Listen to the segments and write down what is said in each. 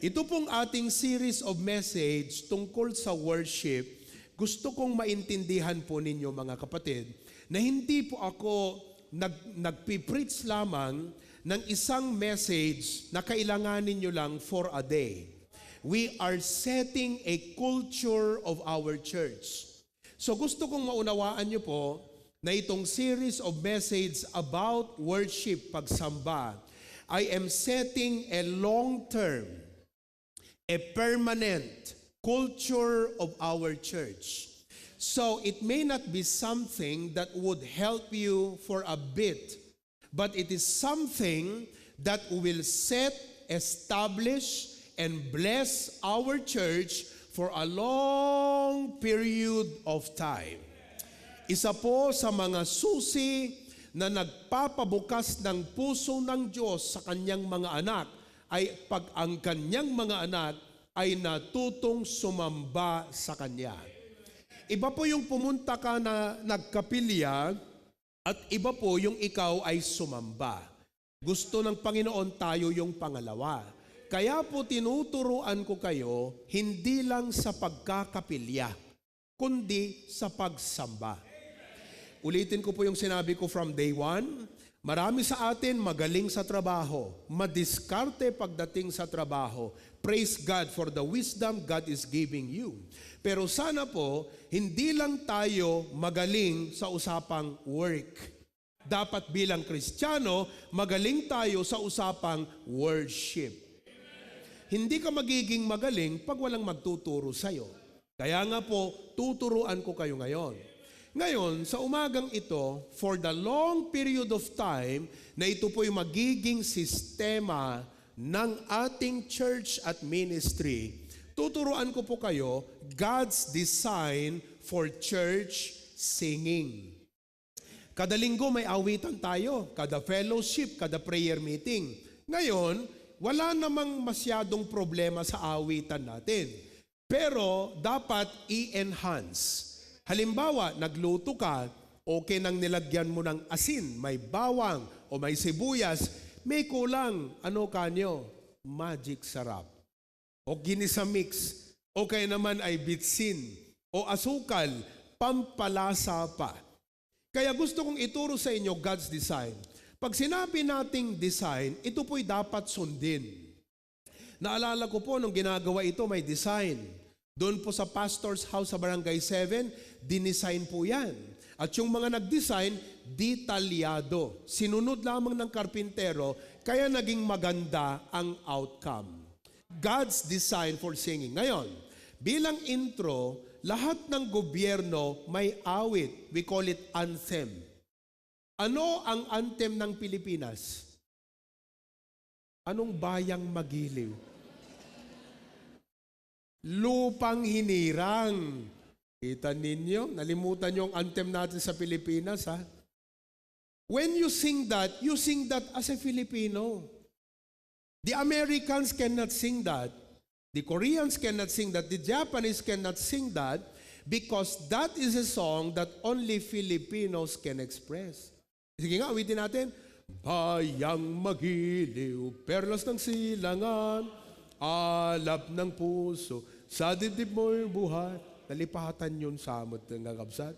Ito pong ating series of message tungkol sa worship, gusto kong maintindihan po ninyo mga kapatid, na hindi po ako nagpipreach lamang ng isang message na kailanganin nyo lang for a day. We are setting a culture of our church. So gusto kong maunawaan nyo po na itong series of message about worship, pagsamba, I am setting a long-term, a permanent culture of our church. So it may not be something that would help you for a bit, but it is something that will set, establish, and bless our church for a long period of time. Isa po sa mga susi na nagpapabukas ng puso ng Diyos sa kanyang mga anak ay pag ang kanyang mga anak ay natutong sumamba sa kanya. Iba po yung pumunta ka na nagkapilya at iba po yung ikaw ay sumamba. Gusto ng Panginoon tayo yung pangalawa. Kaya po tinuturuan ko kayo hindi lang sa pagkakapilya, kundi sa pagsamba. Ulitin ko po yung sinabi ko from day one. Marami sa atin magaling sa trabaho, madiskarte pagdating sa trabaho. Praise God for the wisdom God is giving you. Pero sana po, hindi lang tayo magaling sa usapang work. Dapat bilang Kristiyano, magaling tayo sa usapang worship. Hindi ka magiging magaling pag walang magtuturo sa'yo. Kaya nga po, tuturuan ko kayo ngayon. Ngayon, sa umagang ito, for the long period of time, na ito po'y magiging sistema ng ating church at ministry, tuturuan ko po kayo God's design for church singing. Kada linggo may awitan tayo, kada fellowship, kada prayer meeting. Ngayon, wala namang masyadong problema sa awitan natin. Pero dapat i-enhance. Halimbawa, nagluto ka, okay nang nilagyan mo ng asin, may bawang o may sibuyas, may kulang, ano kanyo? Magic sarap. O ginisa mix, o kaya naman ay bitsin, o asukal, pampalasa pa. Kaya gusto kong ituro sa inyo God's design. Pag sinabi nating design, ito po'y dapat sundin. Naalala ko po, nung ginagawa ito, may design. Doon po sa pastor's house sa Barangay 7, dinesign po yan. At yung mga nag-design, detalyado. Sinunod lamang ng karpintero, kaya naging maganda ang outcome. God's design for singing. Ngayon, bilang intro, lahat ng gobyerno may awit. We call it anthem. Ano ang anthem ng Pilipinas? Anong bayang magiliw? Lupang hinirang. Kita ninyo? Nalimutan yung anthem natin sa Pilipinas, ha? When you sing that as a Filipino. The Americans cannot sing that. The Koreans cannot sing that. The Japanese cannot sing that because that is a song that only Filipinos can express. Sige nga, awitin natin. Bayang magiliw, perlas ng silangan, alap ng puso, sa dibdib mo'y buhay. Nalipatan yun sa amot ng kakabsat.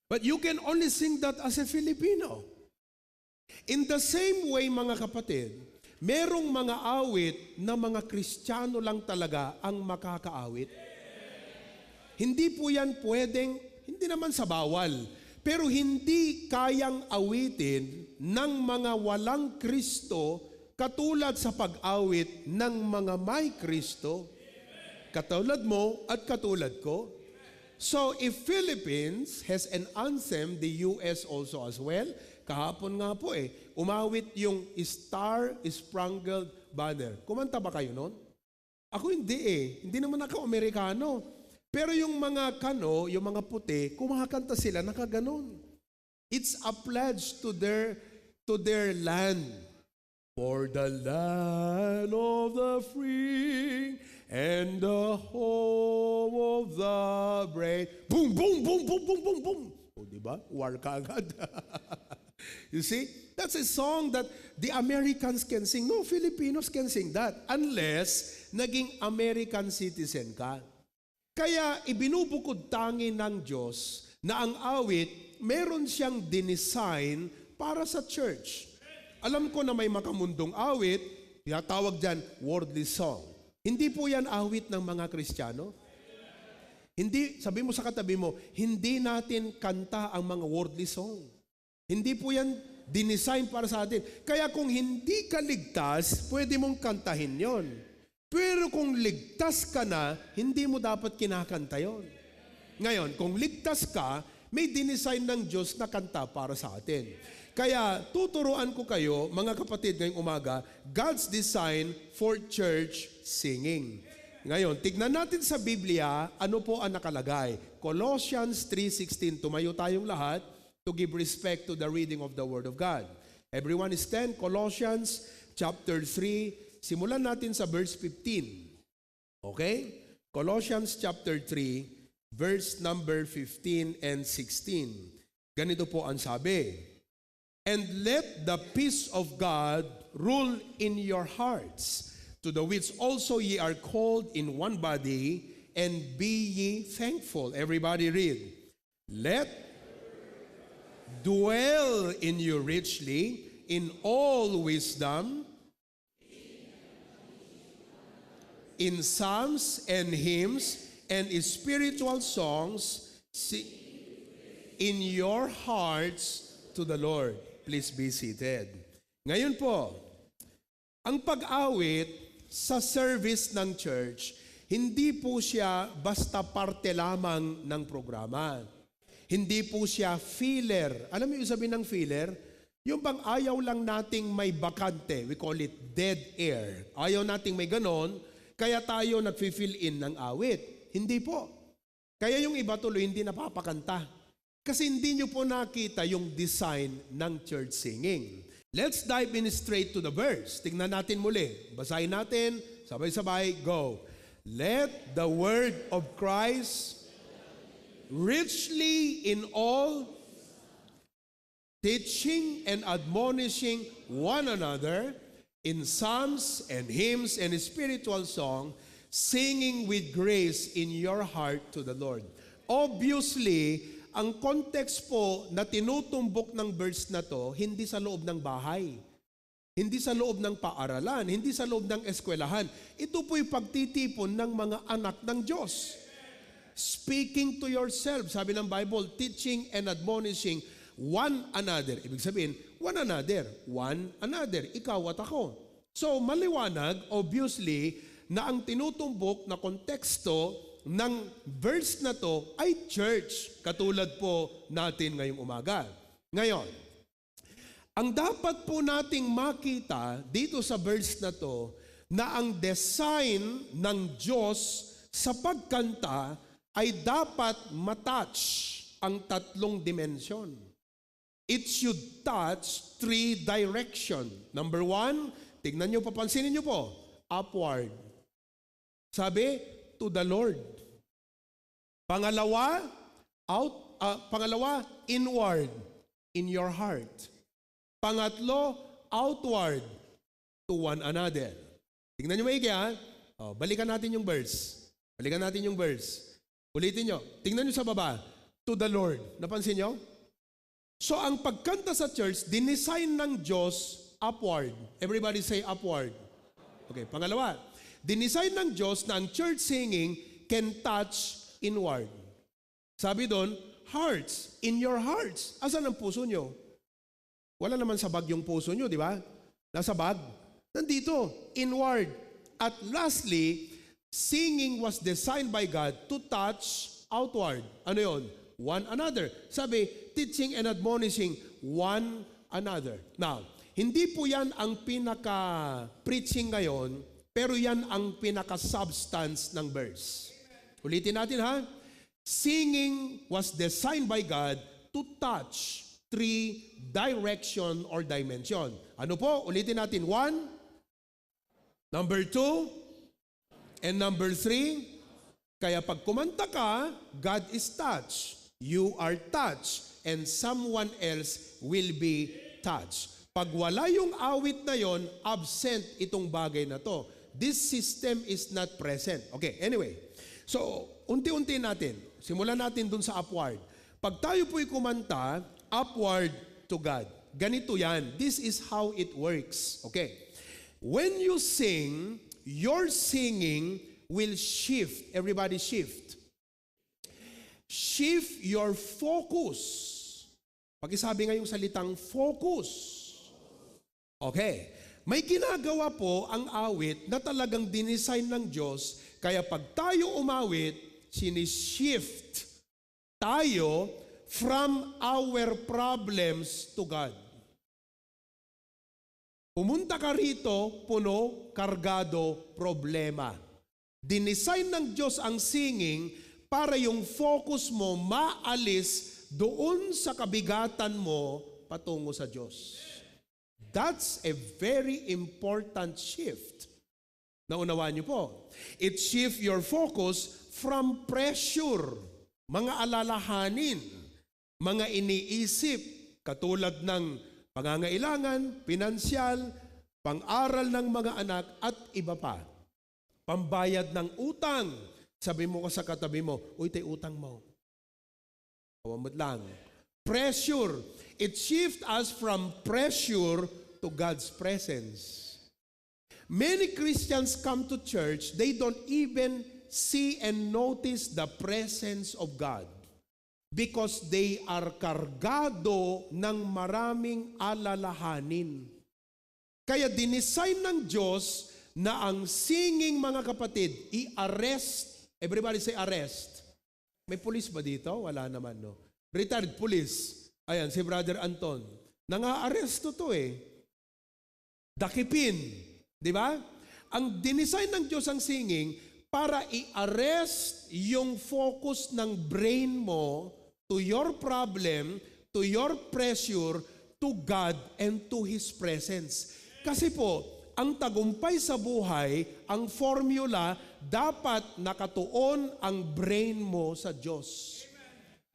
But you can only sing that as a Filipino. In the same way, mga kapatid, merong mga awit na mga Kristiyano lang talaga ang makakaawit. Hindi po yan pwedeng, hindi naman sa bawal, pero hindi kayang awitin ng mga walang Kristo katulad sa pag-awit ng mga may Kristo, katulad mo at katulad ko. So if Philippines has an anthem, the US also as well, kahapon nga po umawit yung Star Spangled Banner. Kumanta ba kayo noon? Ako hindi Hindi naman ako Amerikano. Pero yung mga kano, yung mga puti, kumakanta sila, nakaganon. It's a pledge to their land. For the land of the free and the home of the brave. Boom, boom, boom, boom, boom, boom, boom. O, diba? War ka agad. You see? That's a song that the Americans can sing. No, Filipinos can sing that unless naging American citizen ka. Kaya ibinubukod tangi ng Diyos na ang awit, meron siyang dinesign para sa church. Alam ko na may makamundong awit, tawag dyan, worldly song. Hindi po yan awit ng mga Kristiyano. Hindi, sabi mo sa katabi mo, hindi natin kanta ang mga worldly song. Hindi po yan dinesign para sa atin. Kaya kung hindi ka ligtas, pwede mong kantahin yon. Pero kung ligtas ka na, hindi mo dapat kinakanta yon. Ngayon, kung ligtas ka, may dinesign ng Diyos na kanta para sa atin. Kaya tuturuan ko kayo, mga kapatid, ngayong umaga, God's design for church singing. Ngayon, tignan natin sa Biblia, ano po ang nakalagay. Colossians 3:16, tumayo tayong lahat to give respect to the reading of the Word of God. Everyone stand, Colossians chapter 3, simulan natin sa verse 15. Okay? Colossians chapter 3, verse number 15 and 16. Ganito po ang sabi. And let the peace of God rule in your hearts, to the which also ye are called in one body, and be ye thankful. Everybody read. Let dwell in you richly in all wisdom, in psalms and hymns and spiritual songs, in your hearts to the Lord. Please be seated. Ngayon po, ang pag-awit sa service ng church, hindi po siya basta parte lamang ng programa. Hindi po siya filler. Alam mo yung sabihin ng filler? Yung bang ayaw lang nating may bakante, we call it dead air. Ayaw nating may ganon, kaya tayo nag-fill in ng awit. Hindi po. Kaya yung iba tuloy hindi napapakanta. Kasi hindi nyo po nakita yung design ng church singing. Let's dive in straight to the verse. Tingnan natin muli. Basahin natin. Sabay-sabay. Go. Let the word of Christ richly in all teaching and admonishing one another in psalms and hymns and spiritual song, singing with grace in your heart to the Lord. Obviously, ang context po na tinutumbok ng verse na to, hindi sa loob ng bahay, hindi sa loob ng paaralan, hindi sa loob ng eskwelahan. Ito po'y pagtitipon ng mga anak ng Diyos. Speaking to yourself, sabi ng Bible, teaching and admonishing one another. Ibig sabihin, one another, ikaw at ako. So, maliwanag, obviously, na ang tinutumbok na konteksto ng verse na to ay church, katulad po natin ngayong umaga. Ngayon, ang dapat po nating makita dito sa verse na to, na ang design ng Diyos sa pagkanta ay dapat matouch ang tatlong dimensyon. It should touch three direction. Number one, tignan nyo, papansinin nyo po, upward. Sabi, to the Lord. Pangalawa, inward, in your heart. Pangatlo, outward, to one another. Tingnan nyo maigi ha. Balikan natin yung verse. Ulitin nyo. Tingnan nyo sa baba. To the Lord. Napansin nyo? So ang pagkanta sa church, dinesign ng Diyos upward. Everybody say upward. Okay, pangalawa. Dinesign ng Diyos na ang church singing can touch inward. Sabi doon, hearts, in your hearts. Asan ang puso nyo? Wala naman sa bag yung puso nyo, di ba? Nasa bag. Nandito, inward. At lastly, singing was designed by God to touch outward. Ano yon? One another. Sabi, teaching and admonishing one another. Now, hindi po yan ang pinaka-preaching ngayon, pero yan ang pinaka-substance ng verse. Ulitin natin ha. Singing was designed by God to touch three direction or dimension. Ano po? Ulitin natin. 1, number 2, and number 3. Kaya pag kumanta ka, God is touched. You are touched. And someone else will be touch. Pag wala yung awit na yon, absent itong bagay na to. This system is not present. Okay, anyway. So, unti-unti natin. Simulan natin dun sa upward. Pag tayo po'y kumanta, upward to God. Ganito yan. This is how it works. Okay. When you sing, your singing will shift. Everybody shift. Shift your focus. Pag-isabi nga yung salitang focus. Okay. May ginagawa po ang awit na talagang dinesign ng Diyos, kaya pag tayo umawit, sinishift tayo from our problems to God. Pumunta ka rito, puno, kargado, problema. Dinesign ng Diyos ang singing para yung focus mo maalis doon sa kabigatan mo patungo sa Diyos. That's a very important shift. Naunawaan niyo po. It shifts your focus from pressure, mga alalahanin, mga iniisip, katulad ng pangangailangan, pinansyal, pang-aral ng mga anak, at iba pa. Pambayad ng utang. Sabi mo ka sa katabi mo, uy, tay utang mo. Kawamot lang. Pressure. It shifts us from pressure to God's presence. Many Christians come to church, they don't even see and notice the presence of God because they are kargado ng maraming alalahanin. Kaya dinesign ng Diyos na ang singing, mga kapatid, i-arrest. Everybody say arrest. May police ba dito? Wala naman, no? Retired police. Ayan, si Brother Anton. Nanga-aresto to eh. Dakipin. Di ba? Ang dinesign ng Diyos ang singing para i-arrest yung focus ng brain mo to your problem, to your pressure, to God, and to His presence. Kasi po, ang tagumpay sa buhay, ang formula, dapat nakatuon ang brain mo sa Diyos.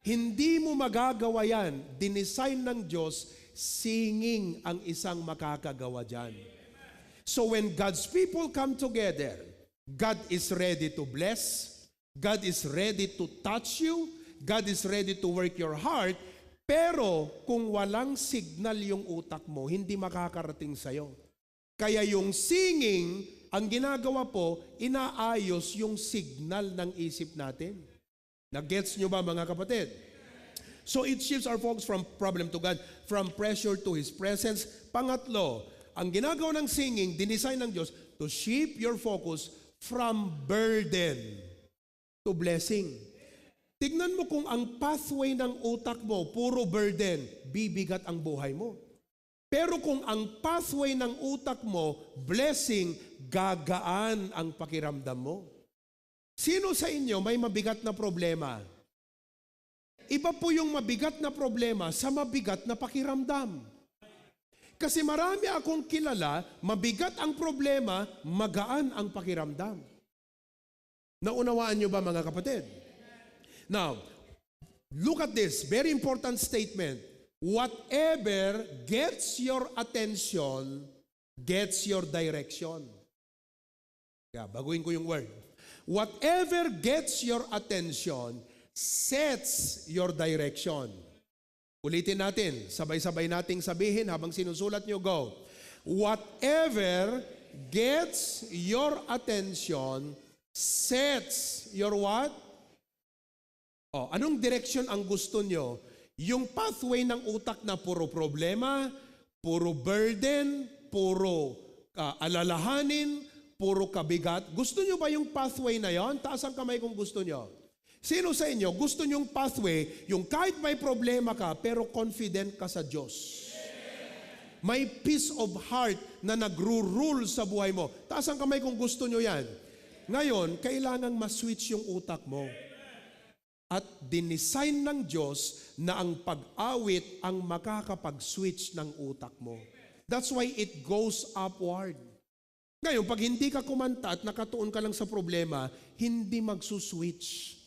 Hindi mo magagawa yan. Dinesign ng Diyos, singing ang isang makakagawa dyan. So when God's people come together, God is ready to bless, God is ready to touch you, God is ready to work your heart, pero kung walang signal yung utak mo, hindi makakarating sa'yo. Kaya yung singing, ang ginagawa po, inaayos yung signal ng isip natin. Nag-gets nyo ba, mga kapatid? So it shifts our focus from problem to God, from pressure to His presence. Pangatlo, ang ginagawa ng singing, dinesign ng Diyos, to shift your focus from burden to blessing. Tignan mo kung ang pathway ng utak mo, puro burden, bibigat ang buhay mo. Pero kung ang pathway ng utak mo, blessing, gagaan ang pakiramdam mo. Sino sa inyo may mabigat na problema? Iba po yung mabigat na problema sa mabigat na pakiramdam. Kasi marami akong kilala, mabigat ang problema, magaan ang pakiramdam. Naunawaan nyo ba, mga kapatid? Now, look at this, very important statement. Whatever gets your attention, gets your direction. Kaya, baguhin ko yung word. Whatever gets your attention, sets your direction. Ulitin natin, sabay-sabay nating sabihin habang sinusulat nyo, go. Whatever gets your attention, sets your what? Oh, anong direction ang gusto nyo? Yung pathway ng utak na puro problema, puro burden, puro alalahanin, puro kabigat. Gusto nyo ba yung pathway na yon? Taas ang kamay kung gusto nyo. Sino sa inyo, gusto nyong pathway, yung kahit may problema ka, pero confident ka sa Diyos. May peace of heart na nagro-rule sa buhay mo. Taas ang kamay kung gusto nyo yan. Ngayon, kailangang ma-switch yung utak mo. At dinesign ng Diyos na ang pag-awit ang makakapag-switch ng utak mo. That's why it goes upward. Ngayon, pag hindi ka kumanta at nakatuon ka lang sa problema, hindi magsuswitch.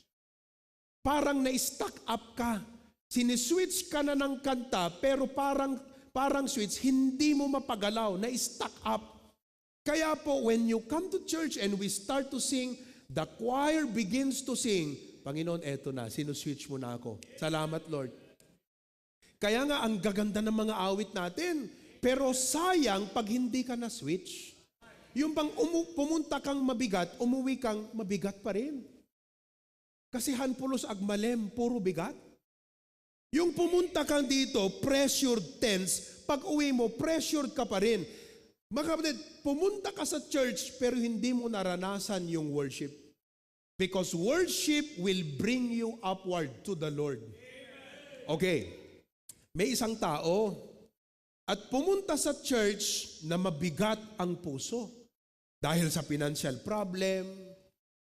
Parang na-stuck up ka. Siniswitch ka na ng kanta, pero parang parang switch, hindi mo mapagalaw, na-stuck up. Kaya po, when you come to church and we start to sing, the choir begins to sing, Panginoon, eto na, sinuswitch mo na ako. Salamat, Lord. Kaya nga, ang gaganda ng mga awit natin. Pero sayang pag hindi ka na-switch. Yung bang pumunta kang mabigat, umuwi kang mabigat pa rin. Kasi hanpulos agmalem, puro bigat. Yung pumunta kang dito, pressured tense, pag uwi mo, pressured ka pa rin. Mga kapatid, pumunta ka sa church pero hindi mo naranasan yung worship. Because worship will bring you upward to the Lord. Okay, may isang tao at pumunta sa church na mabigat ang puso. Dahil sa financial problem,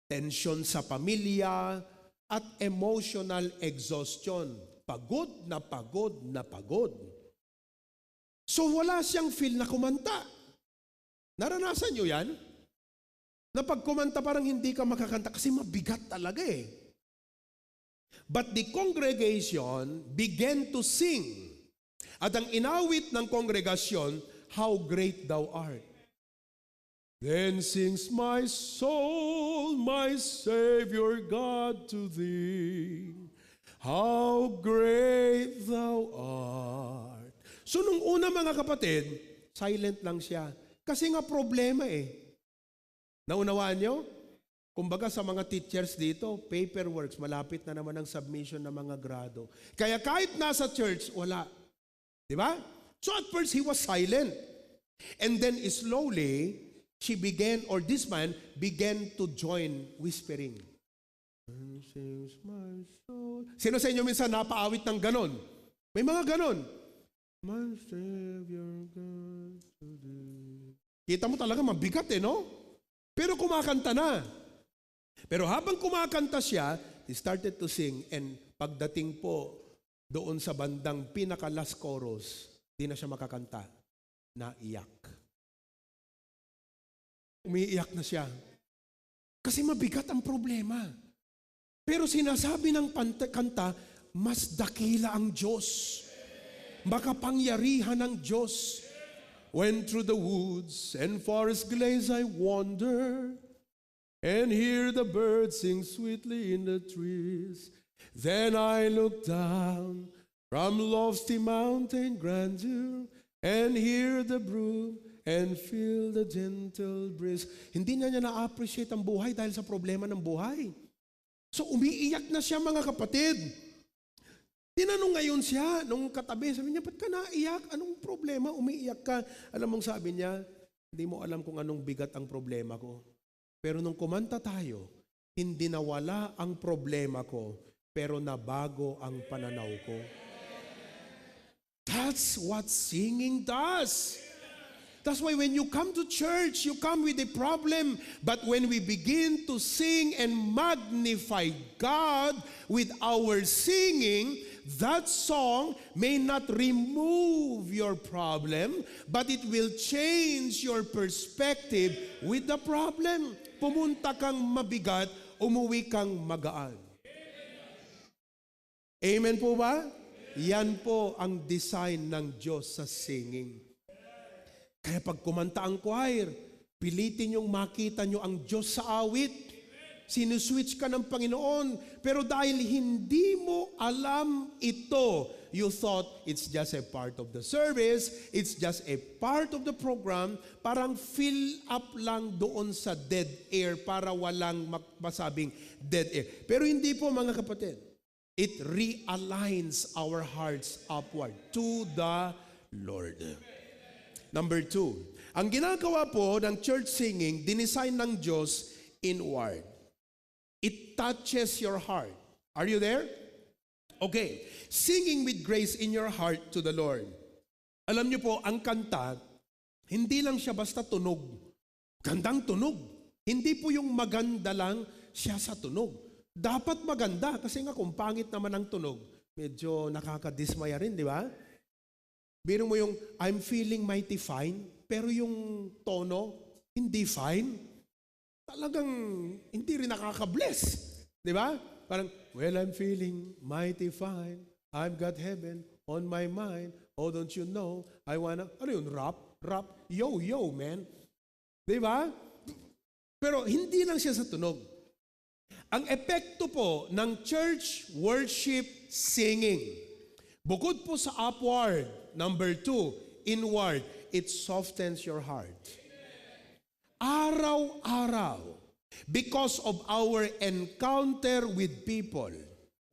tension sa pamilya, at emotional exhaustion. Pagod na pagod na pagod. So wala siyang feel na kumanta. Naranasan nyo yan? Na pag kumanta parang hindi ka makakanta kasi mabigat talaga eh. But the congregation began to sing. At ang inawit ng kongregasyon, how great thou art. Then sings my soul, my Savior God to thee. How great thou art. So nung una mga kapatid, silent lang siya. Kasi nga problema eh. Naunawaan nyo? Kumbaga sa mga teachers dito, paperworks, malapit na naman ang submission ng mga grado. Kaya kahit nasa church, wala. Di ba? So at first, he was silent. And then slowly, this man began to join whispering. Sino sa inyo minsan napaawit ng ganon? May mga ganon. My Savior God today. Kita mo talaga mabigat eh, no? Pero kumakanta na. Pero habang kumakanta siya, he started to sing and pagdating po doon sa bandang pinaka-last chorus, di na siya makakanta. Naiyak. Umiiyak na siya. Kasi mabigat ang problema. Pero sinasabi ng kanta, mas dakila ang Diyos. Makapangyarihan ng Diyos. When through the woods and forest glades I wander, and hear the birds sing sweetly in the trees, then I look down from lofty mountain grandeur, and hear the brook, and feel the gentle breeze. Hindi na niya na-appreciate ang buhay dahil sa problema ng buhay. So umiiyak na siya mga kapatid. Tinanong ngayon siya nung katabi, sabi niya, ba't ka naiyak? Anong problema? Umiiyak ka. Alam mong sabi niya, hindi mo alam kung anong bigat ang problema ko. Pero nung kumanta tayo, hindi nawala ang problema ko, pero nabago ang pananaw ko. That's what singing does. That's why when you come to church, you come with a problem. But when we begin to sing and magnify God with our singing, that song may not remove your problem, but it will change your perspective with the problem. Pumunta kang mabigat, umuwi kang magaan. Amen po ba? Yan po ang design ng Diyos sa singing. Kaya pag kumanta ang choir, pilitin yung makita nyo ang Diyos sa awit. Sinuswitch ka ng Panginoon. Pero dahil hindi mo alam ito, you thought it's just a part of the service, it's just a part of the program, parang fill up lang doon sa dead air para walang masabing dead air. Pero hindi po mga kapatid. It realigns our hearts upward to the Lord. Number 2, ang ginagawa po ng church singing, dinesign ng Diyos inward. It touches your heart. Are you there? Okay. Singing with grace in your heart to the Lord. Alam niyo po, ang kanta, hindi lang siya basta tunog. Gandang tunog. Hindi po yung maganda lang siya sa tunog. Dapat maganda kasi nga kung pangit naman ang tunog, medyo nakakadismaya rin, di ba? Biro mo yung, I'm feeling mighty fine, pero yung tono, hindi fine. Talagang hindi rin nakaka-bless. Di ba? Parang, well, I'm feeling mighty fine. I've got heaven on my mind. Oh, don't you know? Ano yun? Rap? Yo, man. Di ba? Pero hindi lang siya sa tunog. Ang epekto po ng church worship singing, bukod po sa upward, number 2, inward, it softens your heart. Araw-araw, because of our encounter with people,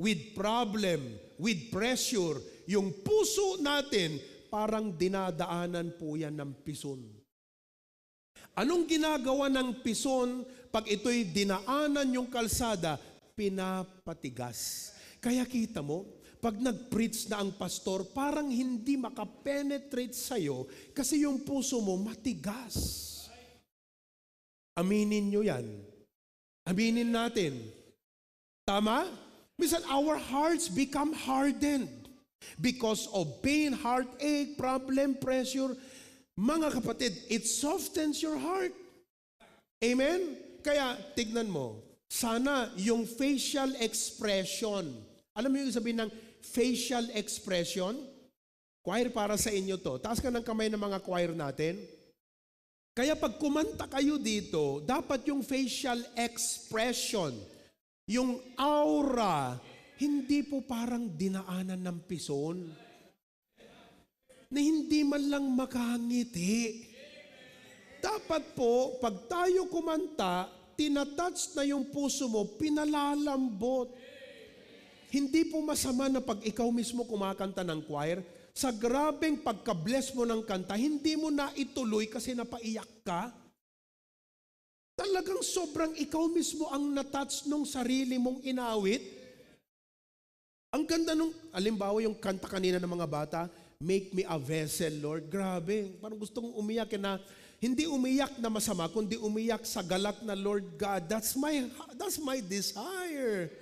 with problem, with pressure, yung puso natin, parang dinadaanan po yan ng pison. Anong ginagawa ng pison pag ito'y dinaanan yung kalsada? Pinapatigas. Kaya kita mo, pag nag-preach na ang pastor, parang hindi makapenetrate sa'yo kasi yung puso mo matigas. Aminin nyo yan. Aminin natin. Tama? Minsan our hearts become hardened because of pain, heartache, problem, pressure. Mga kapatid, it softens your heart. Amen? Kaya, tignan mo, sana yung facial expression, alam mo yung sabihin ng facial expression? Choir, para sa inyo to. Taas ka ng kamay ng mga choir natin. Kaya pag kumanta kayo dito, dapat yung facial expression, yung aura, hindi po parang dinaanan ng pison, na hindi man lang makangiti. Dapat po, pag tayo kumanta, tinatouch na yung puso mo, pinalalambot. Hindi po masama na pag ikaw mismo kumakanta ng choir, sa grabeng pagka-bless mo ng kanta, hindi mo na ituloy kasi napaiyak ka. Talagang sobrang ikaw mismo ang natouch nung sarili mong inawit. Ang ganda nung, alimbawa yung kanta kanina ng mga bata, Make me a vessel, Lord. Grabe, parang gusto kong umiyak na, hindi umiyak na masama, kundi umiyak sa galak na, Lord God, that's my desire.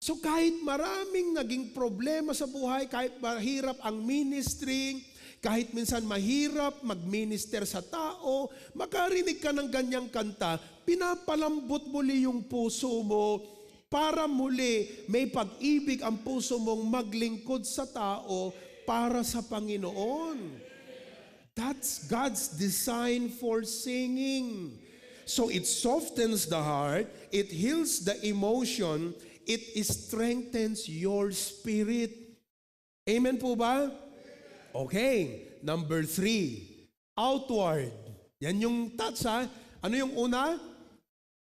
So kahit maraming naging problema sa buhay, kahit mahirap ang ministry, kahit minsan mahirap mag-minister sa tao, makarinig ka ng ganyang kanta, pinapalambot muli yung puso mo para muli may pag-ibig ang puso mong maglingkod sa tao para sa Panginoon. That's God's design for singing. So it softens the heart, it heals the emotion, it strengthens your spirit. Amen po ba? Okay, number 3, outward. Yan yung touch ha. Ano yung una?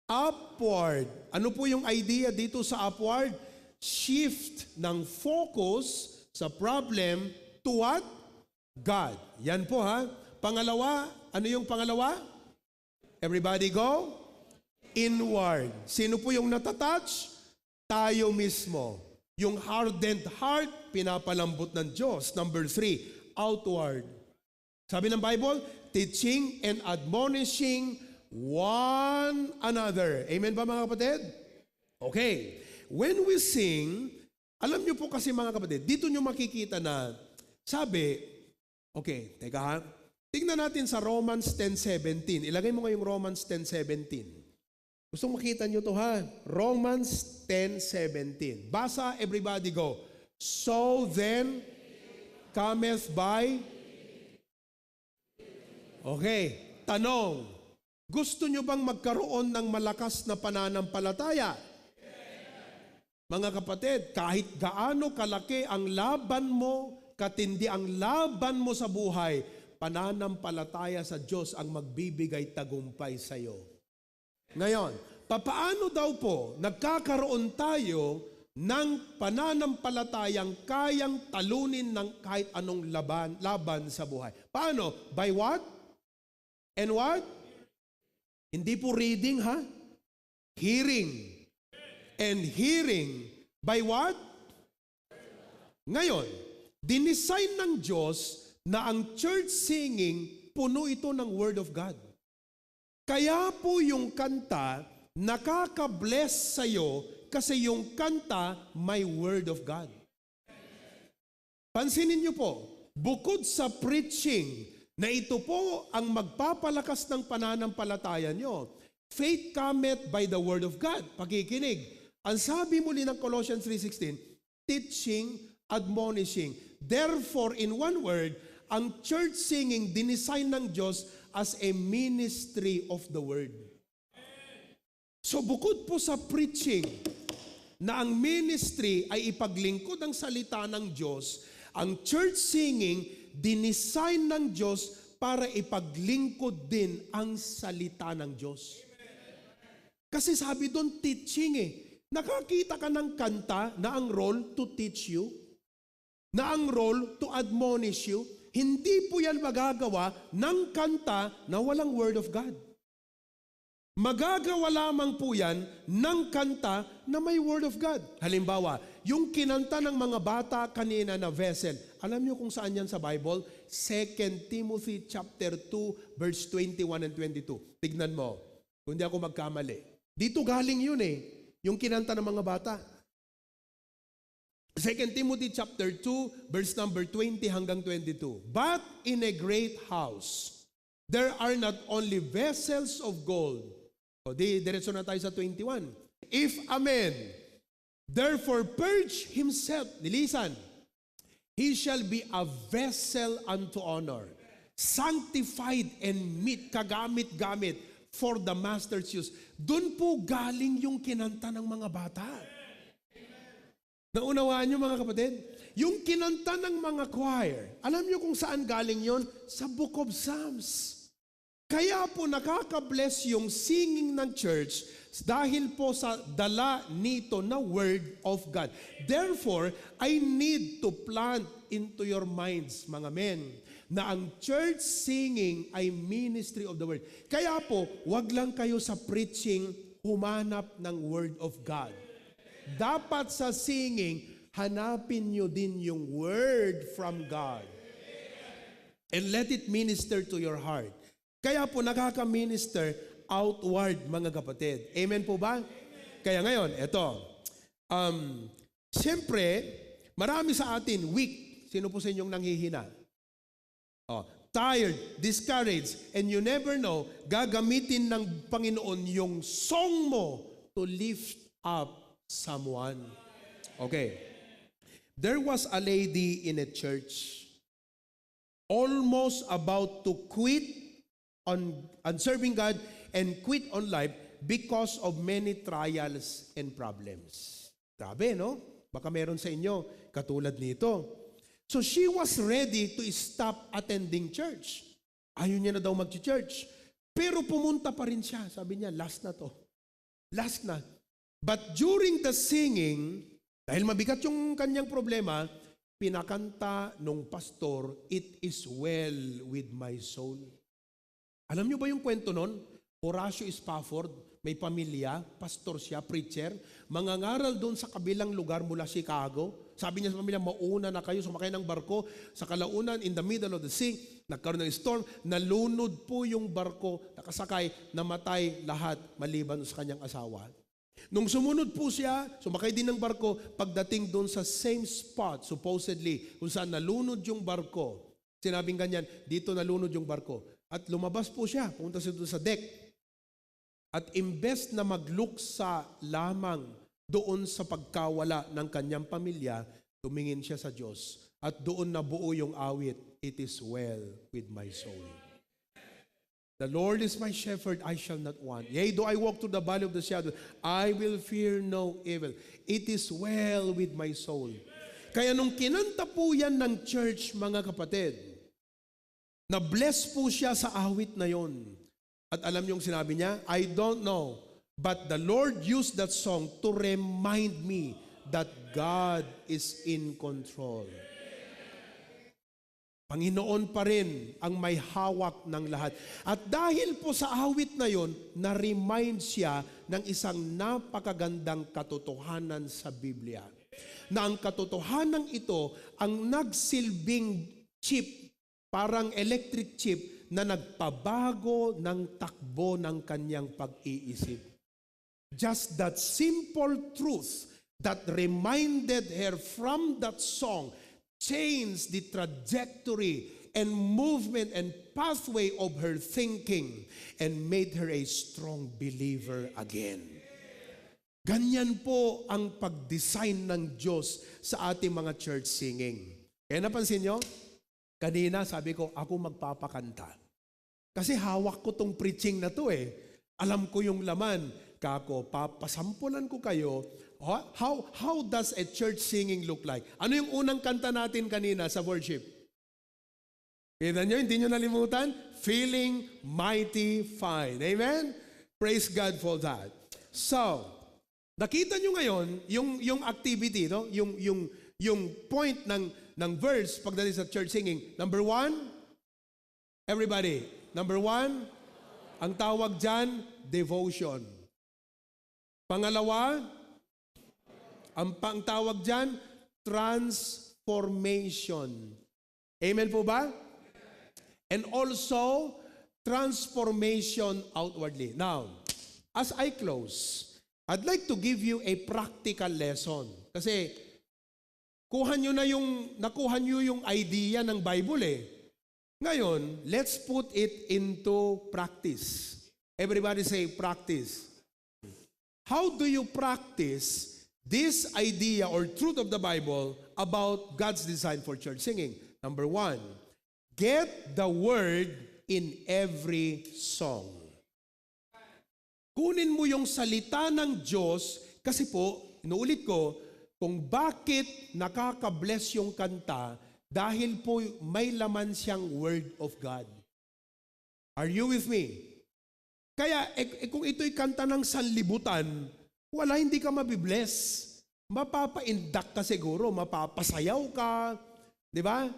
Upward. Ano po yung idea dito sa upward? Shift ng focus sa problem to what? God. Yan po ha. Pangalawa, ano yung pangalawa? Everybody go? Inward. Sino po yung natatouch? Tayo mismo. Yung hardened heart, pinapalambot ng Diyos. Number 3, outward. Sabi ng Bible, teaching and admonishing one another. Amen ba mga kapatid? Okay. When we sing, alam nyo po kasi mga kapatid, dito nyo makikita na, sabi, okay, teka ha, tingnan natin sa Romans 10:17. Ilagay mo ngayong Romans 10:17. Gusto makita nyo to ha? Romans 10:17. Basa, everybody go. So then, cometh by... Okay, tanong. Gusto nyo bang magkaroon ng malakas na pananampalataya? Mga kapatid, kahit gaano kalaki ang laban mo, katindi ang laban mo sa buhay, pananampalataya sa Diyos ang magbibigay tagumpay sa iyo. Ngayon, papaano daw po nagkakaroon tayo ng pananampalatayang kayang talunin ng kahit anong laban sa buhay? Paano? By what? And what? Hindi po reading ha? Hearing. And hearing by what? Ngayon, dinesign ng Diyos na ang church singing, puno ito ng Word of God. Kaya po yung kanta, nakaka-bless sa'yo kasi yung kanta may Word of God. Pansinin niyo po, bukod sa preaching, na ito po ang magpapalakas ng pananampalataya nyo. Faith cometh by the Word of God. Pakikinig. Ang sabi muli ng Colossians 3:16, teaching admonishing. Therefore, in one word, ang church singing dinisign ng Diyos as a ministry of the word. So bukod po sa preaching, na ang ministry ay ipaglingkod ang salita ng Diyos, ang church singing dinisign ng Diyos para ipaglingkod din ang salita ng Diyos. Kasi sabi doon, teaching eh. Nakakita ka ng kanta na ang role to teach you, na ang role to admonish you. Hindi po yan magagawa ng kanta na walang word of God. Magagawa lamang po yan ng kanta na may word of God. Halimbawa, yung kinanta ng mga bata kanina na vessel. Alam niyo kung saan yan sa Bible? 2 Timothy chapter 2, verse 21 and 22. Tignan mo, kung hindi ako magkamali. Dito galing yun eh, yung kinanta ng mga bata. 2 Timothy chapter 2, verse number 20 hanggang 22. But in a great house, there are not only vessels of gold. O diretso na tayo sa 21. If a man therefore purge himself, nilisan, he shall be a vessel unto honor, sanctified and meet, kagamit-gamit for the master's use. Doon po galing yung kinanta ng mga bata. Naunawaan niyo mga kapatid? Yung kinanta ng mga choir, alam niyo kung saan galing yon? Sa Book of Psalms. Kaya po nakaka-bless yung singing ng church dahil po sa dala nito na word of God. Therefore, I need to plant into your minds, mga men, na ang church singing ay ministry of the word. Kaya po, wag lang kayo sa preaching humanap ng word of God. Dapat sa singing, hanapin nyo din yung word from God. And let it minister to your heart. Kaya po nakaka-minister outward, mga kapatid. Amen po ba? Amen. Kaya ngayon, eto. Siyempre, marami sa atin weak. Sino po sa inyong nanghihina? Tired, discouraged, and you never know, gagamitin ng Panginoon yung song mo to lift up someone. Okay. There was a lady in a church almost about to quit on serving God and quit on life because of many trials and problems. Grabe, no? Baka meron sa inyo katulad nito. So she was ready to stop attending church. Ayaw niya na daw mag-church. Pero pumunta pa rin siya. Sabi niya, last na to. Last na. But during the singing, dahil mabigat yung kanyang problema, pinakanta nung pastor, "It is well with my soul." Alam niyo ba yung kwento nun? Horatio Spafford, may pamilya, pastor siya, preacher, mangangaral doon sa kabilang lugar mula Chicago. Sabi niya sa pamilya, mauna na kayo, sumakay ng barko. Sa kalaunan, in the middle of the sea, nagkaroon ng storm, nalunod po yung barko, nakasakay, namatay lahat maliban sa kanyang asawa. Nung sumunod po siya, sumakay din ng barko, pagdating doon sa same spot, supposedly, kung saan nalunod yung barko, sinabing ganyan, dito nalunod yung barko. At lumabas po siya, pumunta siya doon sa deck. At imbes na magluksa lamang doon sa pagkawala ng kanyang pamilya, tumingin siya sa Diyos. At doon nabuo yung awit, "It is well with my soul." The Lord is my shepherd, I shall not want. Yea, though I walk through the valley of the shadow, I will fear no evil. It is well with my soul. Kaya nung kinanta po yan ng church, mga kapatid, na-bless po siya sa awit na yon. At alam niyo yung sinabi niya, "I don't know, but the Lord used that song to remind me that God is in control." Panginoon pa rin ang may hawak ng lahat. At dahil po sa awit na yon, na-remind siya ng isang napakagandang katotohanan sa Biblia. Na ang katotohanan ito ang nagsilbing chip, parang electric chip na nagpabago ng takbo ng kanyang pag-iisip. Just that simple truth that reminded her from that song changed the trajectory and movement and pathway of her thinking and made her a strong believer again. Ganyan po ang pag-design ng Diyos sa ating mga church singing. Kaya napansin nyo, kanina sabi ko, ako magpapakanta. Kasi hawak ko tong preaching na to eh. Alam ko yung laman. Kako, papasampulan ko kayo. How does a church singing look like? Ano yung unang kanta natin kanina sa worship? Kita nyo, hindi nyo nalimutan? Feeling mighty fine. Amen? Praise God for that. So, nakita nyo ngayon, yung activity, no? yung point ng verse pagdating sa church singing. Number 1, everybody. Number 1, ang tawag dyan, devotion. Pangalawa, ang tawag dyan, transformation. Amen po ba? And also, transformation outwardly. Now, as I close, I'd like to give you a practical lesson. Kasi, nakuha nyo yung idea ng Bible eh. Ngayon, let's put it into practice. Everybody say practice. How do you practice this idea or truth of the Bible about God's design for church singing? Number 1, get the word in every song. Kunin mo yung salita ng Diyos kasi po, inuulit ko, kung bakit nakaka-bless yung kanta dahil po may laman siyang word of God. Are you with me? Kaya kung ito'y kanta ng sanlibutan, hindi ka mabibless. Mapapaindak ka siguro, mapapasayaw ka, di ba?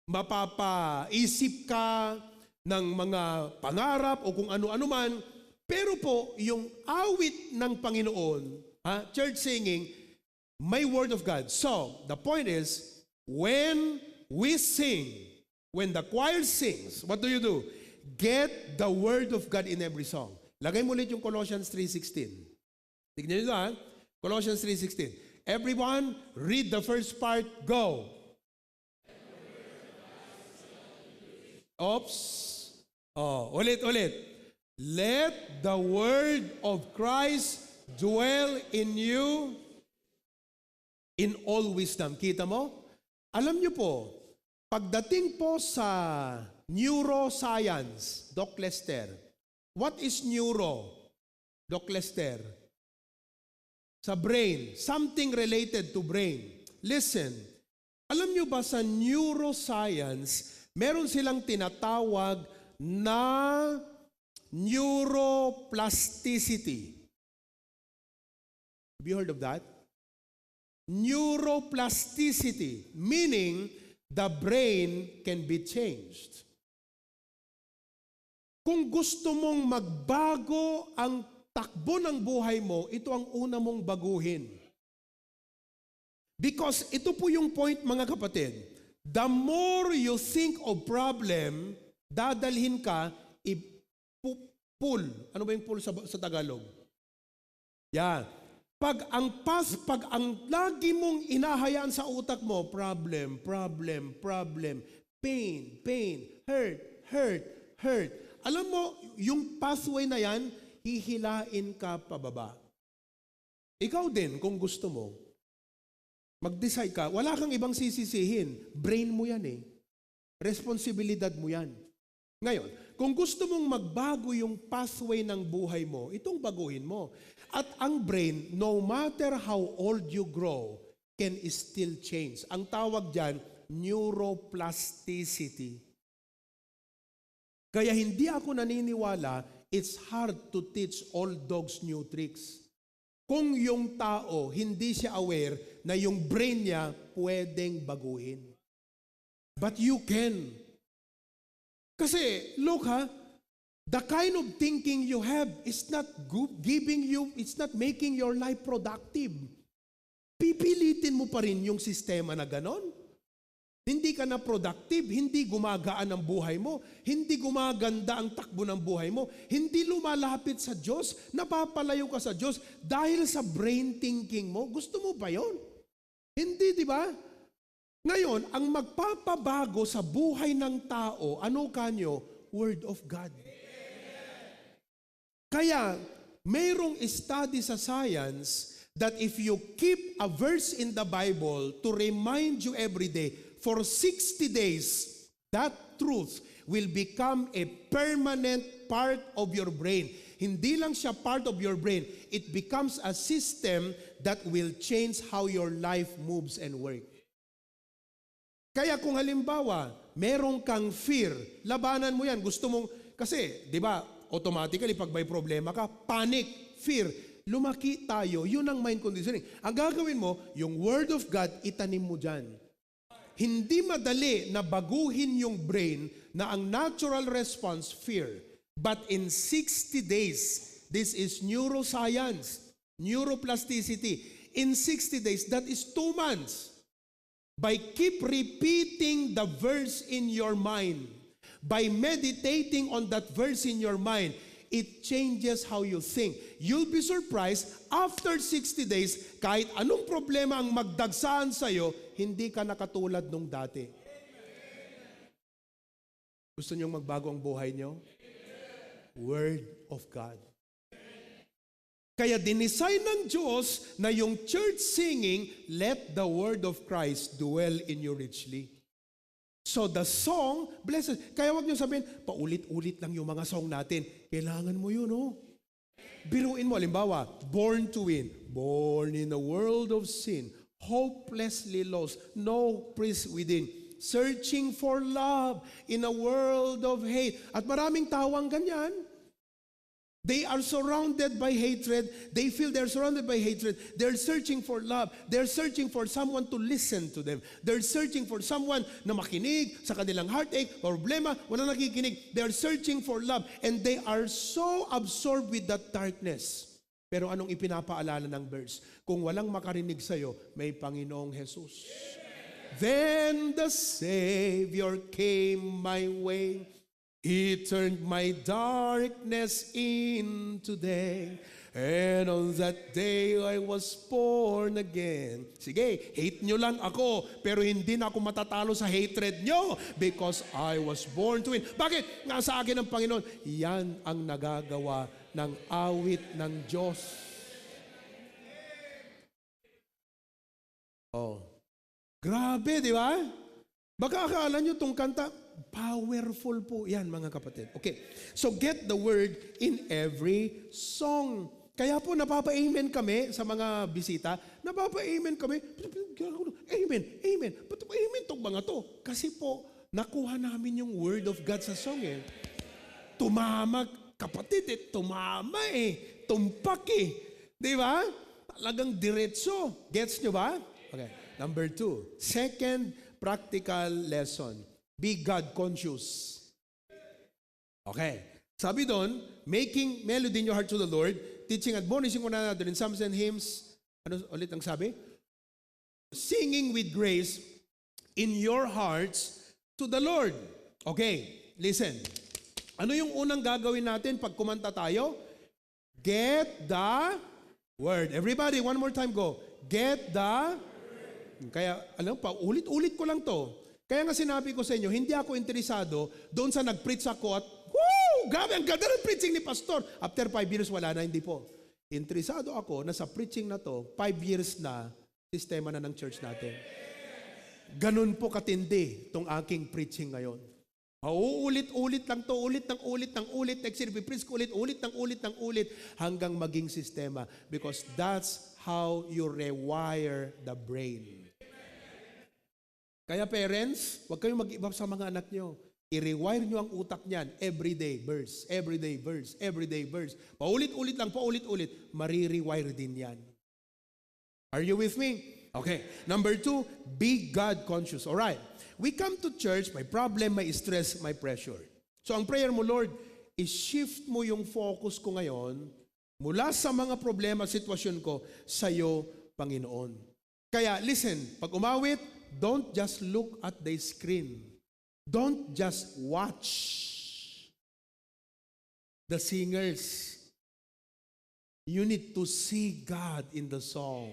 Mapapaisip ka ng mga pangarap o kung ano-ano man. Pero po, yung awit ng Panginoon, church singing, may word of God. So, the point is, when we sing, when the choir sings, what do? Get the word of God in every song. Lagay mo ulit yung Colossians 3:16. Tignan nyo ha? Colossians 3:16. Everyone, read the first part, go. Oops. Ulit. Let the word of Christ dwell in you in all wisdom. Kita mo? Alam nyo po, pagdating po sa neuroscience, Doc Lester, what is neuro, Doc Lester? Sa brain, something related to brain. Listen, alam nyo ba sa neuroscience, meron silang tinatawag na neuroplasticity. Have you heard of that? Neuroplasticity, meaning the brain can be changed. Kung gusto mong magbago ang takbo ng buhay mo, ito ang una mong baguhin. Because ito po yung point, mga kapatid. The more you think of problem, dadalhin ka, pull. Ano ba yung pull sa Tagalog? Yan. Pag ang lagi mong inahayaan sa utak mo, problem, pain, hurt. Alam mo, yung pathway na yan, hihilain ka pababa. Ikaw din, kung gusto mo, mag-decide ka, wala kang ibang sisisihin. Brain mo yan eh. Responsibilidad mo yan. Ngayon, kung gusto mong magbago yung pathway ng buhay mo, itong baguhin mo. At ang brain, no matter how old you grow, can still change. Ang tawag dyan, neuroplasticity. Kaya hindi ako naniniwala, it's hard to teach old dogs new tricks. Kung yung tao, hindi siya aware na yung brain niya pwedeng baguhin. But you can. Kasi, look the kind of thinking you have is not it's not making your life productive. Pipilitin mo pa rin yung sistema na ganon. Hindi ka na productive, hindi gumagaan ang buhay mo, hindi gumaganda ang takbo ng buhay mo, hindi lumalapit sa Diyos, napapalayo ka sa Diyos dahil sa brain thinking mo. Gusto mo ba yon? Hindi, di ba? Ngayon, ang magpapabago sa buhay ng tao, ano kanyo? Word of God. Kaya, mayroong study sa science that if you keep a verse in the Bible to remind you every day, for 60 days, that truth will become a permanent part of your brain. Hindi lang siya part of your brain, it becomes a system that will change how your life moves and work. Kaya kung halimbawa, meron kang fear, labanan mo yan. Gusto mong, kasi, di ba, automatically, pag may problema ka, panic, fear, lumaki tayo, yun ang mind conditioning. Ang gagawin mo, yung Word of God, itanim mo dyan. Hindi madali na baguhin yung brain na ang natural response, fear. But in 60 days, this is neuroscience, neuroplasticity. In 60 days, that is 2 months. By keep repeating the verse in your mind, by meditating on that verse in your mind, it changes how you think. You'll be surprised, after 60 days, kahit anong problema ang magdagsaan sa'yo, hindi ka nakatulad nung dati. Gusto niyong magbago ang buhay niyo? Word of God. Kaya dinesign ng Diyos na yung church singing, let the word of Christ dwell in you richly. So the song, blessed. Kaya wag niyo sabihin, paulit-ulit lang yung mga song natin. Kailangan mo yun, oh. Biruin mo, halimbawa, born to win. Born in a world of sin, hopelessly lost, no peace within. Searching for love in a world of hate. At maraming tawang ganyan. They are surrounded by hatred. They feel they're surrounded by hatred. They're searching for love. They're searching for someone to listen to them. They're searching for someone na makinig sa kanilang heartache, problema, wala nakikinig. They're searching for love. And they are so absorbed with that darkness. Pero anong ipinapaalala ng verse? Kung walang makarinig sa'yo, may Panginoong Jesus. Then the Savior came my way. He turned my darkness into day. And on that day I was born again. Sige, hate nyo lang ako, pero hindi na ako matatalo sa hatred nyo because I was born to win. Bakit? Nasa akin ang Panginoon. Yan ang nagagawa ng awit ng Diyos. Oh. Grabe, di ba? Baka akala nyo itong kanta, powerful po yan, mga kapatid. Okay, so get the word in every song. Kaya po napapa-amen kami sa mga bisita, napapa-amen kami, amen, amen. Ba't amen itong mga to? Kasi po, nakuha namin yung word of God sa song eh. Tumama, kapatid eh, tumama eh, tumpak eh. Di ba? Talagang diretso. Gets nyo ba? Okay, number 2. Second practical lesson. Be God conscious. Okay. Sabi doon, making melody in your heart to the Lord, teaching, admonishing one another in psalms and hymns. Ano ulit ang sabi? Singing with grace in your hearts to the Lord. Okay, listen. Ano yung unang gagawin natin pag kumanta tayo? Get the word. Everybody, one more time go. Get the word. Kaya, alam pa, ulit-ulit ko lang to. Kaya nga sinabi ko sa inyo, hindi ako interesado doon sa nag-preach ako at, woo! Grabe, ang ganda ng preaching ni Pastor. After 5 years, wala na, hindi po. Interesado ako na sa preaching na to, 5 years na, sistema na ng church natin. Ganun po katindi itong aking preaching ngayon. Uulit-ulit lang to, ulit ng ulit ng ulit, next year, preach ko ulit ng ulit, hanggang maging sistema. Because that's how you rewire the brain. Kaya parents, huwag kayong mag-iba sa mga anak nyo. I-rewire nyo ang utak niyan. Everyday verse, everyday verse, everyday verse. Paulit-ulit lang, paulit-ulit. Marirewire din yan. Are you with me? Okay. Number 2, be God conscious. Alright. We come to church, may problem, may stress, may pressure. So ang prayer mo, Lord, i-shift mo yung focus ko ngayon mula sa mga problema, sitwasyon ko, sa iyo, Panginoon. Kaya listen, pag umawit, don't just look at the screen. Don't just watch the singers. You need to see God in the song.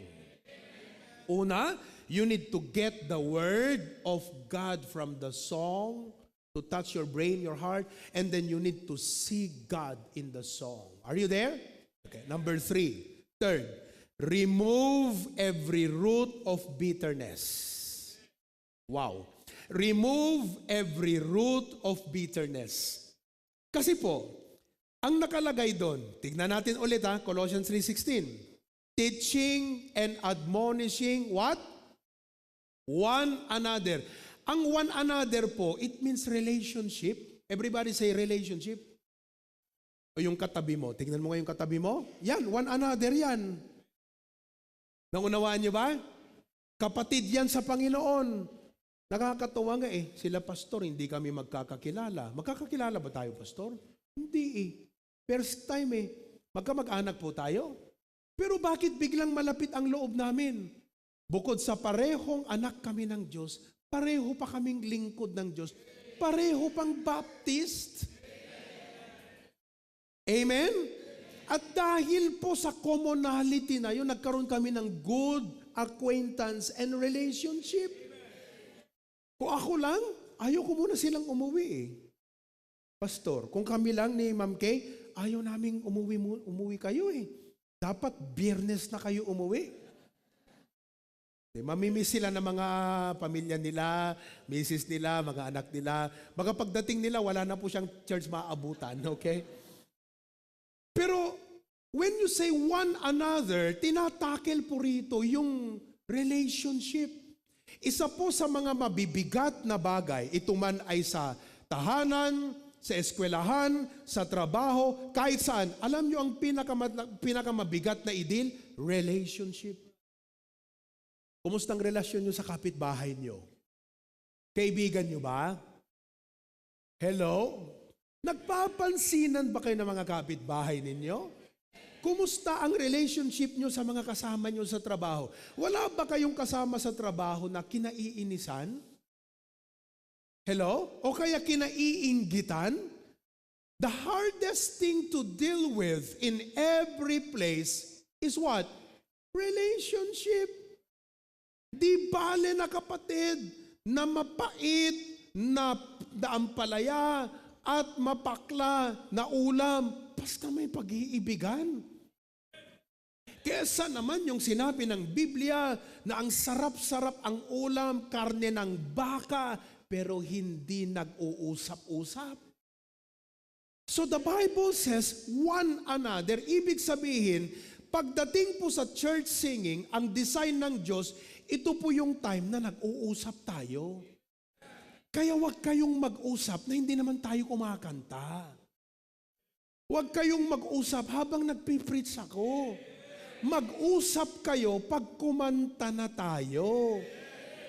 Una, you need to get the word of God from the song to touch your brain, your heart, and then you need to see God in the song. Are you there? Okay. Number 3. Third, remove every root of bitterness. Wow. Remove every root of bitterness. Kasi po, ang nakalagay doon, tignan natin ulit Colossians 3:16. Teaching and admonishing what? One another. Ang one another po, it means relationship. Everybody say relationship. O yung katabi mo, tignan mo nga yung katabi mo. Yan, one another yan. Naunawaan niyo ba? Kapatid yan sa Panginoon. Nakakatuwa nga sila pastor, hindi kami magkakakilala. Magkakakilala ba tayo, pastor? Hindi First time magkamag-anak po tayo. Pero bakit biglang malapit ang loob namin? Bukod sa parehong anak kami ng Diyos, pareho pa kaming lingkod ng Diyos, pareho pang Baptist. Amen? At dahil po sa commonality na yun, nagkaroon kami ng good acquaintance and relationship. Kung ako lang, ayaw ko muna silang umuwi Pastor, kung kami lang ni Ma'am Kay, ayaw naming umuwi kayo Dapat Biyernes na kayo umuwi. Mamimiss sila ng mga pamilya nila, misis nila, mga anak nila. Baka pagdating nila, wala na po siyang church maabutan, okay? Pero, when you say one another, tinatakel po rito yung relationship. Isa po sa mga mabibigat na bagay, ito man ay sa tahanan, sa eskwelahan, sa trabaho, kahit saan. Alam nyo ang pinakamabigat na idil? Relationship. Kumusta ang relasyon nyo sa kapitbahay nyo? Kaibigan nyo ba? Hello? Nagpapansinan ba kayo ng mga kapitbahay ninyo? Kumusta ang relationship nyo sa mga kasama nyo sa trabaho? Wala ba kayong kasama sa trabaho na kinaiinisan? Hello? O kaya kinaiinggitan? The hardest thing to deal with in every place is what? Relationship. Di bale na kapatid na mapait, na ampalaya, at mapakla na ulam, basta may pag-iibigan. Kesa naman yung sinabi ng Biblia na ang sarap-sarap ang ulam, karne ng baka, pero hindi nag-uusap-usap. So the Bible says, one another. Ibig sabihin, pagdating po sa church singing, ang design ng Diyos, ito po yung time na nag-uusap tayo. Kaya huwag kayong mag-usap na hindi naman tayo kumakanta. Huwag kayong mag-usap habang nagpipreach ako. Mag-usap kayo pag kumanta na tayo.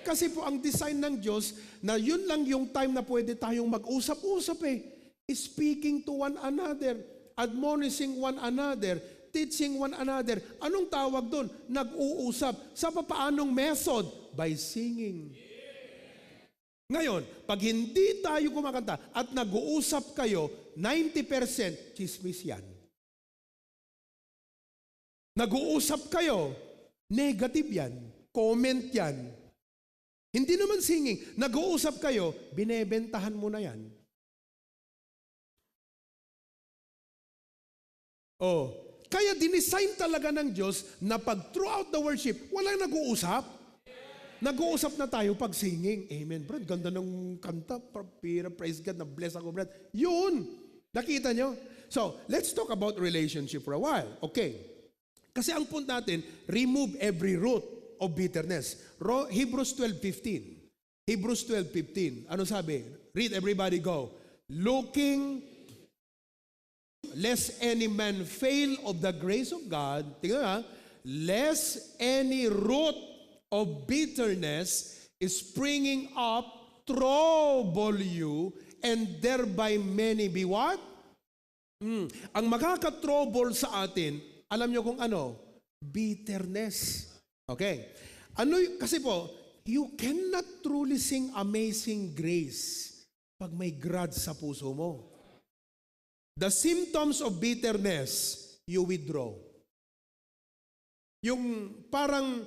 Kasi po ang design ng Diyos na yun lang yung time na pwede tayong mag-usap-usap Speaking to one another, admonishing one another, teaching one another. Anong tawag doon? Nag-uusap. Sa paanong method? By singing. Ngayon, pag hindi tayo kumakanta at nag-uusap kayo, 90% chismis yan. Nag-uusap kayo, negative yan, comment yan. Hindi naman singing. Nag-uusap kayo, binebentahan mo na yan. Kaya dinesign talaga ng Diyos na pag throughout the worship, walang nag-uusap. Nag-uusap na tayo pag singing. Amen, Brad. Ganda ng kanta. Praise God, na-bless ako, Brad. Yun. Nakita nyo? So, let's talk about relationship for a while. Okay. Kasi ang point natin, remove every root of bitterness. Hebrews 12:15. Hebrews 12:15. Ano sabi? Read, everybody go. Looking lest any man fail of the grace of God. Tingnan lest any root of bitterness is springing up trouble you, and thereby many be what? Ang makaka-trouble sa atin, alam nyo kung ano? Bitterness. Okay. Kasi po, you cannot truly sing Amazing Grace pag may grudge sa puso mo. The symptoms of bitterness, you withdraw. Yung parang,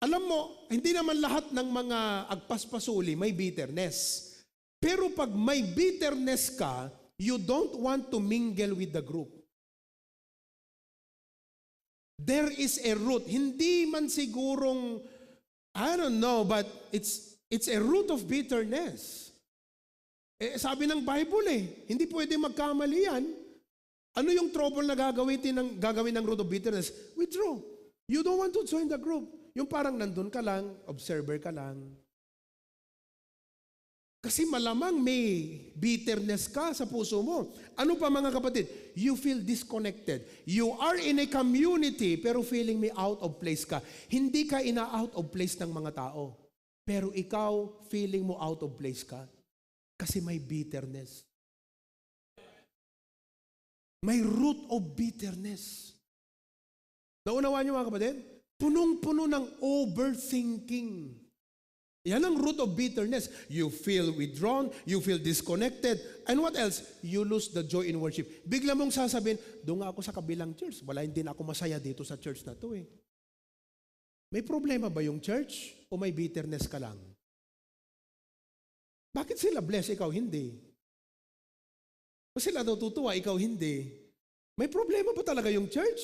alam mo, hindi naman lahat ng mga agpaspasuli may bitterness. Pero pag may bitterness ka, you don't want to mingle with the group. There is a root. Hindi man sigurong, I don't know, but it's a root of bitterness. Sabi ng Bible hindi pwede magkamali yan. Ano yung trouble na gagawin ng root of bitterness? Withdraw. You don't want to join the group. Yung parang nandun ka lang, observer ka lang. Kasi malamang may bitterness ka sa puso mo. Ano pa mga kapatid? You feel disconnected. You are in a community pero feeling may out of place ka. Hindi ka ina-out of place ng mga tao. Pero ikaw, feeling mo out of place ka. Kasi may bitterness. May root of bitterness. Naunawaan niyo mga kapatid? Punong-puno ng overthinking. Yan ang root of bitterness. You feel withdrawn, you feel disconnected, and what else? You lose the joy in worship. Bigla mong sasabihin, doon ako sa kabilang church. Wala, hindi na ako masaya dito sa church na to May problema ba yung church o may bitterness ka lang? Bakit sila bless, ikaw hindi? O sila natutuwa, ikaw hindi? May problema ba talaga yung church?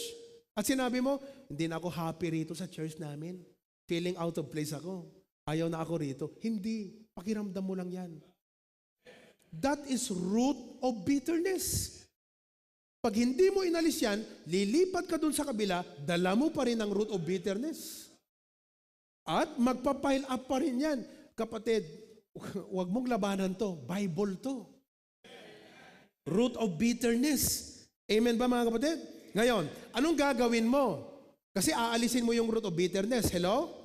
At sinabi mo, hindi na ako happy rito sa church namin. Feeling out of place ako. Ayaw na ako rito. Hindi. Pakiramdam mo lang yan. That is root of bitterness. Pag hindi mo inalis yan, lilipat ka dun sa kabila, dala mo pa rin ang root of bitterness. At magpapile up pa rin yan. Kapatid, huwag mong labanan to. Bible to. Root of bitterness. Amen ba mga kapatid? Ngayon, anong gagawin mo? Kasi aalisin mo yung root of bitterness. Hello?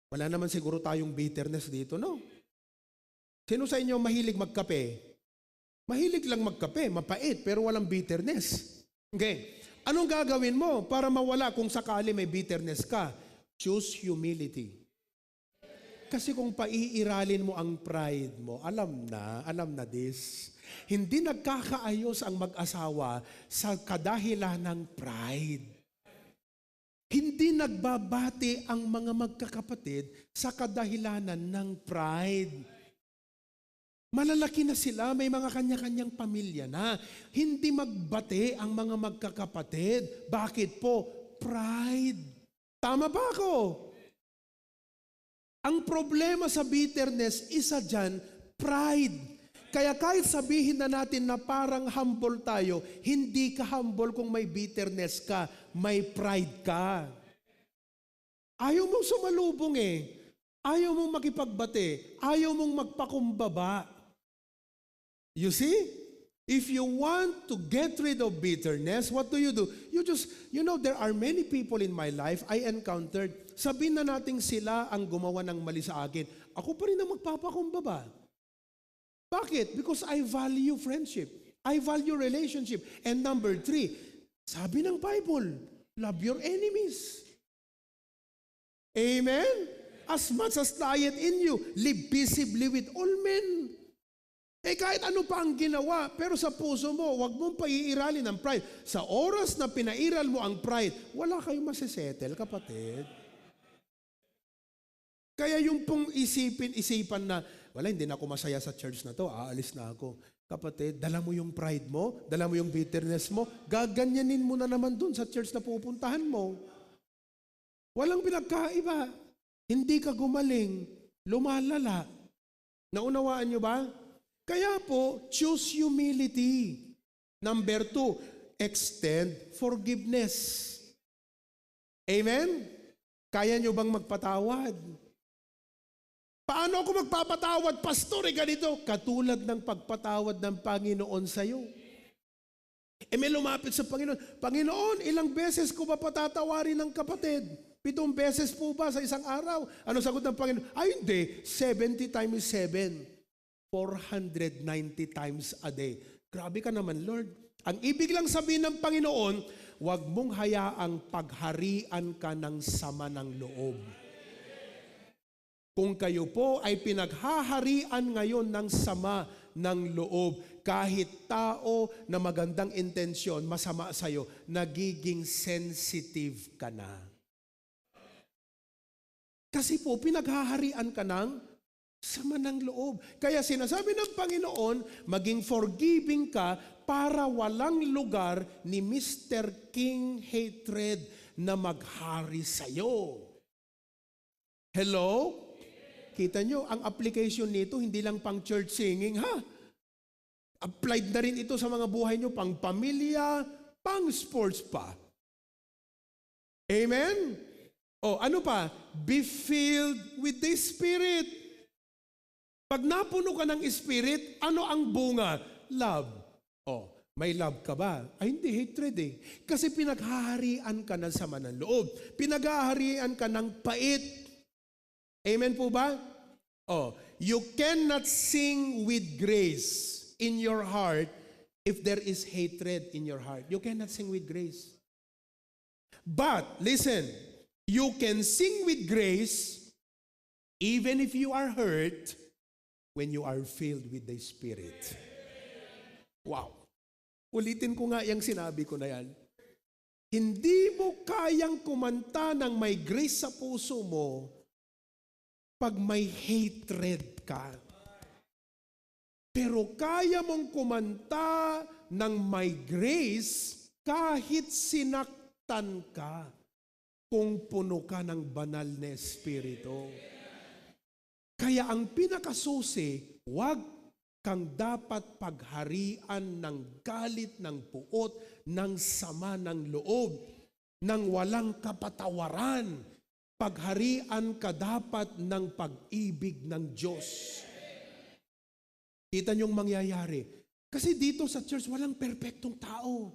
Wala naman siguro tayong bitterness dito, no? Sino sa inyo mahilig magkape? Mahilig lang magkape, mapait, pero walang bitterness. Okay. Anong gagawin mo para mawala kung sakali may bitterness ka? Choose humility. Kasi kung paiiralin mo ang pride mo, alam na this. Hindi nagkakaayos ang mag-asawa sa kadahilan ng pride. Hindi nagbabati ang mga magkakapatid sa kadahilanan ng pride. Malalaki na sila, may mga kanya-kanyang pamilya na. Hindi magbati ang mga magkakapatid. Bakit po? Pride. Tama ba ako? Ang problema sa bitterness, isa dyan, pride. Kaya kahit sabihin na natin na parang humble tayo, hindi ka humble kung may bitterness ka, may pride ka. Ayaw mong sumalubong Ayaw mong makipagbate. Ayaw mong magpakumbaba. You see? If you want to get rid of bitterness, what do? You know, there are many people in my life I encountered. Sabihin na natin sila ang gumawa ng mali sa akin. Ako pa rin ang magpapakumbaba. Bakit? Because I value friendship. I value relationship. And number 3, sabi ng Bible, love your enemies. Amen? As much as lieth in you, live peaceably with all men. Kahit ano pa ang ginawa, pero sa puso mo, huwag mong paiiralin ang pride. Sa oras na pinairal mo ang pride, wala kayong masisettle, kapatid. Kaya yung pong isipan na, wala, hindi na ako masaya sa church na to, aalis na ako. Kapatid, dala mo yung pride mo, dala mo yung bitterness mo, gaganyanin mo na naman dun sa church na pupuntahan mo. Walang pinagkaiba. Hindi ka gumaling, lumalala. Naunawaan nyo ba? Kaya po, choose humility. Number 2, extend forgiveness. Amen? Kaya nyo bang magpatawad? Paano ako magpapatawad, pastor? Ganito, katulad ng pagpatawad ng Panginoon sa'yo. May lumapit sa Panginoon, Panginoon, ilang beses ko ba patatawarin ng kapatid? 7 beses po ba sa isang araw? Ano sagot ng Panginoon? Ay hindi, 70 times 7. 490 times a day. Grabe ka naman, Lord. Ang ibig lang sabihin ng Panginoon, huwag mong hayaang pagharian ka ng sama ng loob. Kung kayo po ay pinaghaharian ngayon ng sama ng loob, kahit tao na magandang intensyon, masama sa'yo, nagiging sensitive ka na. Kasi po, pinaghaharian ka ng sama ng loob. Kaya sinasabi ng Panginoon, maging forgiving ka para walang lugar ni Mr. King hatred na maghari sa'yo. Hello? Kita nyo, ang application nito, hindi lang pang church singing, ha? Applied na rin ito sa mga buhay nyo, pang pamilya, pang sports pa. Amen? O, ano pa? Be filled with the Spirit. Pag napuno ka ng Spirit, ano ang bunga? Love. O, may love ka ba? Ay, hindi, hatred eh. Kasi pinaghaharian ka ng sama ng loob. Pinaghaharian ka ng pait. Amen po ba? Oh, you cannot sing with grace in your heart if there is hatred in your heart. You cannot sing with grace. But, listen, you can sing with grace even if you are hurt when you are filled with the Spirit. Wow. Ulitin ko nga yung sinabi ko na yan. Hindi mo kayang kumanta ng may grace sa puso mo pag may hatred ka. Pero kaya mong kumanta ng may grace kahit sinaktan ka kung puno ka ng banal na Espiritu. Kaya ang pinakasusi, huwag kang dapat pagharian ng galit, ng puot, ng sama ng loob, ng walang kapatawaran. Pagharian ka dapat ng pag-ibig ng Diyos. Kita niyong mangyayari. Kasi dito sa church, walang perpektong tao.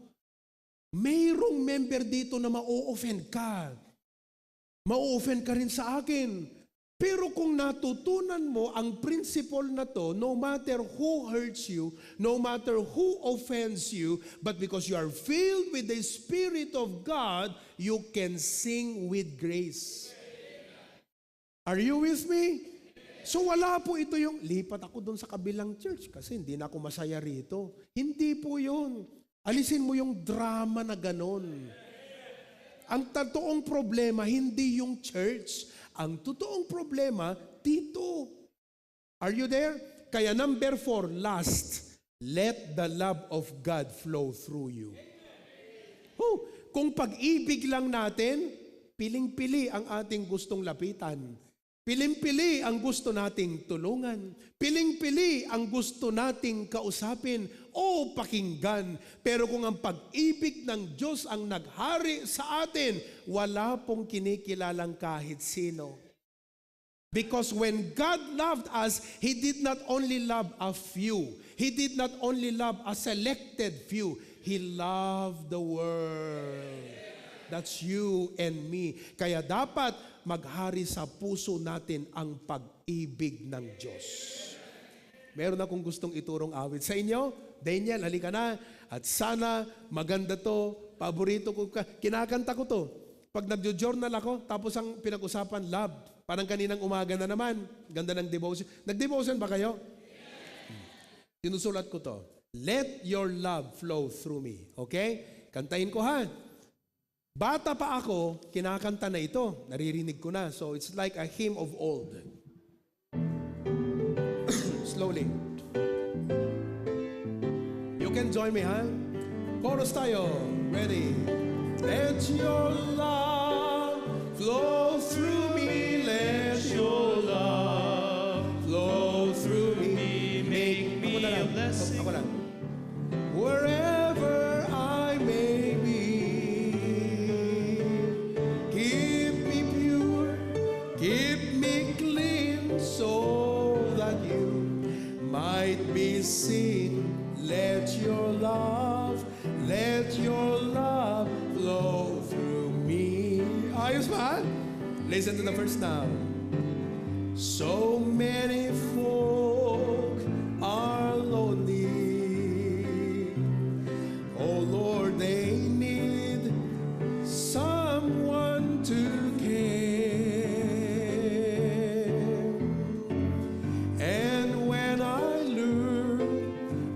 Mayroong member dito na ma-offend ka. Ma-offend ka rin sa akin. Pero kung natutunan mo ang principle na to, no matter who hurts you, no matter who offends you, but because you are filled with the Spirit of God, you can sing with grace. Are you with me? So wala po ito yung, lipat ako doon sa kabilang church kasi hindi na ako masaya rito. Hindi po yun. Alisin mo yung drama na ganon. Ang totoong problema, hindi yung church. Ang totoong problema, dito. Are you there? Kaya number 4, last, let the love of God flow through you. Oh, kung pag-ibig lang natin, piling-pili ang ating gustong lapitan. Piling-pili ang gusto nating tulungan. Piling-pili ang gusto nating kausapin o pakinggan. Pero kung ang pag-ibig ng Diyos ang naghari sa atin, wala pong kinikilalang kahit sino. Because when God loved us, He did not only love a few. He did not only love a selected few. He loved the world. That's you and me. Kaya dapat maghari sa puso natin ang pag-ibig ng Diyos. Meron akong gustong iturong awit sa inyo. Daniel, halika na. At sana maganda to. Paborito ko. Kinakanta ko to. Pag nagjo-journal ako, tapos ang pinag-usapan, love. Parang kaninang umaga na naman. Ganda ng devotion. Nag-devotion ba kayo? Sinusulat ko to. Let your love flow through me. Okay? Kantahin ko ha. Bata pa ako, kinakanta na ito. Naririnig ko na. So it's like a hymn of old. Slowly. You can join me, ha? Chorus tayo. Ready? Let your love flow through me. Let your love flow through me. Make me a blessing. Ako lang. Wherever I may be. Keep me clean so that you might be seen. Let your love flow through me. Ayos ba? Listen to the verse now. So many folk are lonely. Oh Lord, they need someone to care.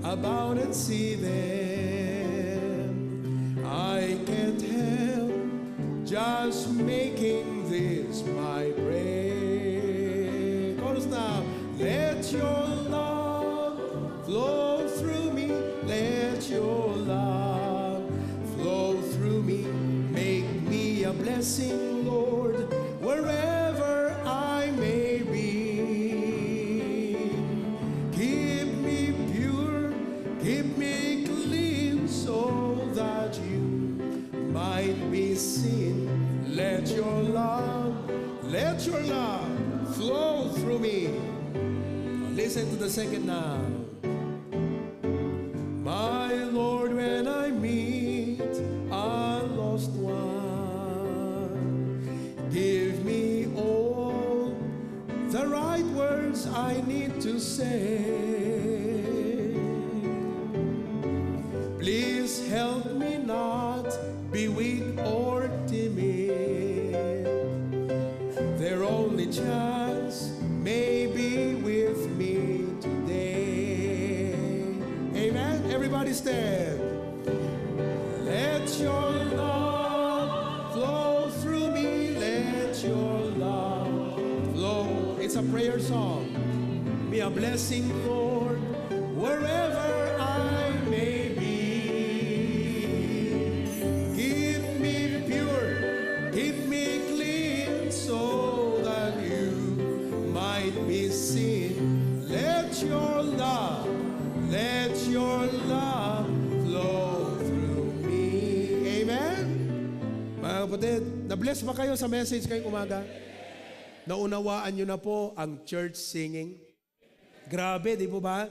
About and see them, I can't help just making this my prayer. Chorus now. Let your love flow through me. Let your love flow through me. Make me a blessing, Lord, wherever I may be. Keep me pure, keep me clean, so that you might be seen. Let your love flow through me. Listen to the second now. My Lord, when I meet a lost one, give me all the right words I need to say. Please help me not be weak or timid. Their only chance may be with me today. Amen. Everybody stand. Let your love flow through me. Let your love flow. It's a prayer song. Be a blessing, Lord, wherever I may be. Keep me pure, keep me clean, so that you might be seen. Let your love flow through me. Amen? Mga kapatid, na-bless ba kayo sa message ngayong umaga? Naunawaan nyo na po ang church singing? Grabe, di po ba?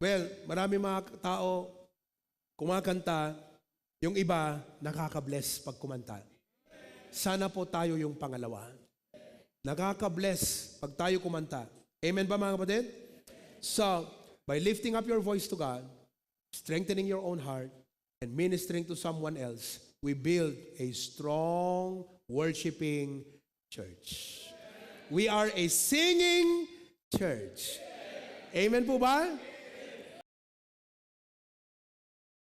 Well, marami mga tao kumakanta, yung iba nakaka-bless pag kumanta. Sana po tayo yung pangalawa. Nakaka-bless pag tayo kumanta. Amen ba mga kapatid? So, by lifting up your voice to God, strengthening your own heart, and ministering to someone else, we build a strong, worshiping church. We are a singing church. Amen po ba?